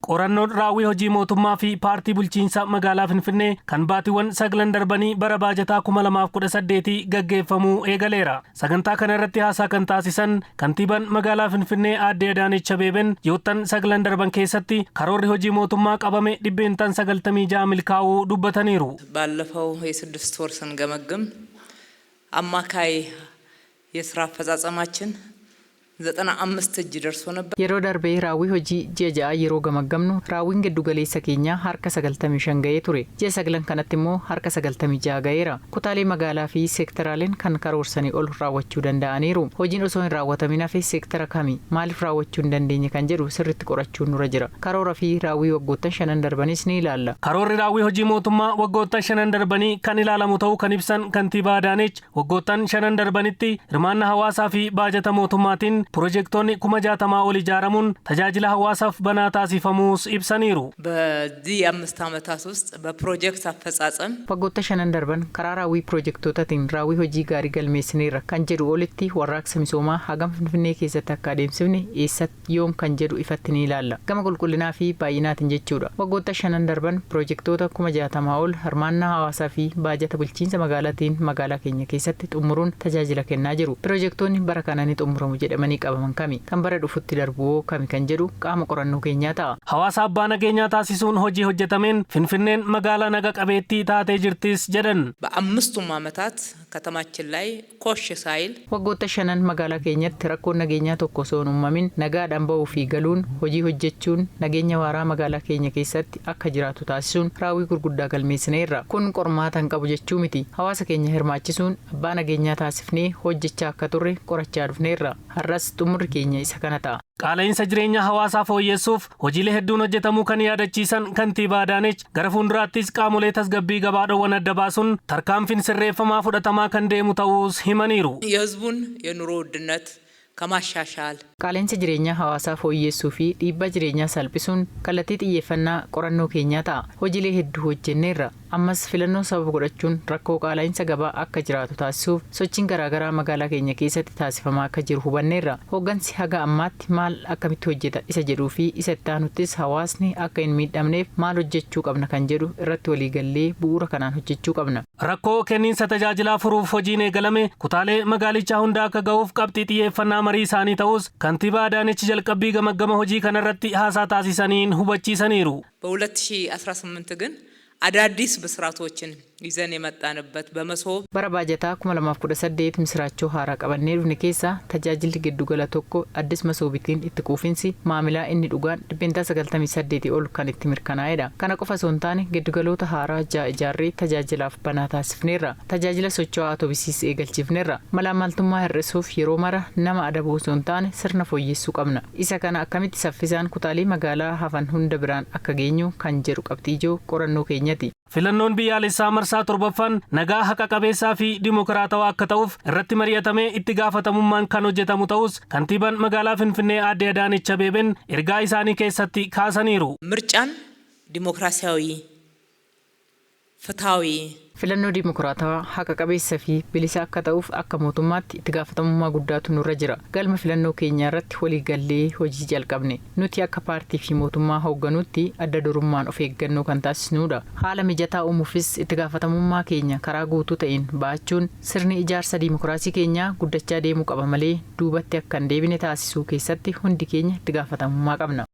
qorannoon raawwii hojii mootummaa fi paartii bulchiinsa magaalaa Finfinnee kan baatiiwwan 9 darbanii bara baajataa 2018 gaggeeffamuu eegaleera. Sagantaa kana irratti haasaa kan taasisan kantiibaan magaalaa Finfinnee aadde Adaanech Abeebeen yoottan 9 darban keessatti karoorri hojii mootummaa qabame 96 milkaa'uu dubbataniiru. ባለፈው የ6 ወር ስንገመግም አማካይ የስራ አፈጻጸማችን 95 እጅ ደርሶ ነበር። yeroo darbee raawwii hojii ji'a ja'a yeroo gamaggamnu raawwiin giddu galeessa keenyaa harka 95 ga'ee ture. Ji'a 9 kanatti immoo harka 96 ga'eera. Kutaalee magaalaa fi seektaraaleen kan karoorsanii ol raawwachuu danda'aniiru. Hojiin osoo hin raawwatamin hafe seektara kami maaliif raawwachuu hin dandeenye kan jedhu sirriitti qorachuun nurra jira. Karoora fi raawwii waggoottan 5 darbanis ni ilaalla. Karoorri raawwii hojii mootummaa waggoottan 5 darbanii kan ilaalamu ta'uu kan ibsan kantiibaa Adaanech waggoottan 5 darbanitti hirmaannaa hawaasaa fi baajata mootummaatiin ፕሮጀክቶኒ 60 ኦል ጃራሙን ተጃጅለ ሐዋሳፍ በናታሲፈሙስ ኢብሰኒሩ በዚህ 5 ዓመታት ውስጥ በፕሮጀክት አፈጻጸም waggoota 5 darban karaa raawwii piroojektootatiin raawwii hojii gaarii galmeessineerra kan jedhu olitti warraaqsa misoomaa hagam Finfinnee keessatti akka adeemsifne eessatti yoom kan jedhu ifatti ni ilaalla. Gama qulqullinaa fi baay'inaatiin jechuudha. Waggoota 5 darban piroojektota 60 ol hirmaannaa hawaasaa fi baajata bulchiinsa magaalaatiin magaalaa keenya keessatti xumuruun tajaajila kennaa jiru. Piroojektonni bara kana ni xumuramu jedhamanii qabaman kami kan bara dhufutti darbuu kami kan jedhu qaama qorannoo keenyaa ta'a. Hawaasa abbaa nageenyaa taasisuun hojii hojjetameen Finfinneen magaalaa naga qabeettii taatee jirtis jedhan. በአምስቱም ዓመታት ከተማችን ላይ ኮሽ ሳይል waggoota 5 magaalaa keenyatti rakkoon nageenyaa tokko osoo hin uumamin nagaadhaan ba'uu fi galuun hojii hojjechuun nageenya waaraa magaalaa keenya keessatti akka jiraatu taasisuun raawwii gurguddaa galmeessineerra. Kun qormaata hin qabu jechuu miti. Hawaasa keenya hirmaachisuun abbaa nageenyaa taasifnee hojjechaa akka turre qorachaa dhufneerra. Har'as xumurri keenya isa kana ta'a. Qaala'insa jireenya hawaasaa fooyyessuuf hojiilee hedduun hojjetamuu kan yaadachiisan kantiibaa Adaanech gara fuulduraattis qaamolee tasgabbii gabaadhaawwan adda baasuun tarkaanfiin sirreeffamaa fudhatamaa kan deemu ta'uus himaniiru. የህዝቡን የኑሮ ውድነት ከማሻሻል qaala'insa jireenyaa hawaasaa fooyyessuu fi dhiibbaa jireenyaa salphisuun kallattii xiyyeeffannaa qorannoo keenyaa ta'a. Hojiilee hedduu hojjenneerra. Ammas filannoo sababa godhachuun rakkoo qaala'insa gabaa akka jiraatu taasisuuf sochiin garaagaraa magaalaa keenya keessatti taasifamaa akka jiru hubanneerra. Hoggansi haga ammaatti maal akkamitti hojjeta isa jedhuu fi isa itti aanuttis hawaasni akka hin miidhamneef maal hojjechuu qabna kan jedhu irratti waliigallee bu'uura kanaan hojjechuu qabna. Rakkoo kenniinsa tajaajilaa furuuf hojiin eegalame kutaalee magaalichaa hunda akka ga'uuf qabxii xiyyeeffannaa marii isaanii ta'us kantiibaa Adaanech jalqabbii gamaggama hojii kanarratti haasaa taasisaniin hubachiisaniiru. በ2018 ግን አዳዲስ ብስራቶችን ይዘን የመጣንበት በመሶብ bara baajataa 2018 misraachoo haaraa qabannee dhufne keessa tajaajilli giddugala tokko addis masoobitiin itti quufinsi maamilaa inni dhugaan 98 ol kan itti mirkanaa'edha. Kana qofa osoo hin taane giddugaloota haaraa ijaarree tajaajilaaf banaa taasifneerra. Tajaajila socho'aa atoobisiis eegalchiifneerra. Malaamaltummaa hir'isuuf yeroo mara nama adabuu osoo hin taane sirna fooyyessuu qabna. Isa kana akkamitti saffisaan kutaalee magaalaa hafan hunda biraan akka geenyu kan jedhu qabxii ijoo qorannoo keenyati. Filannoon biyyaalessaa marsaa 7ffaan nagaa haqa qabeessaa fi dimokiraatawaa akka ta'uuf irratti mari'atamee itti gaafatamummaan kan hojjetamu ta'us kantiibaan magaalaa Finfinnee aadde Adaanech Abeebeen ergaa isaanii keessatti kaasaniiru. ምርጫን ዲሞክራሲያዊ ፍትሃዊ filannoo dimokiraatawaa haqa qabeessa fi bilisa akka ta'uuf akka mootummaatti itti gaafatamummaa guddaatu nurra jira. Galma filannoo keenya irratti waliigallee hojii jalqabne. Nuti akka paartii fi mootummaa hoogganuutti adda durummaan of eeggannoo kan taasisnudha. Haala mijataa uumuufis itti gaafatamummaa keenya karaa guutuu ta'een ba'achuun sirni ijaarsa dimokiraasii keenyaa guddachaa deemuu qaba malee duubatti akka hin deebine taasisuu keessatti hundi keenya itti gaafatamummaa qabna.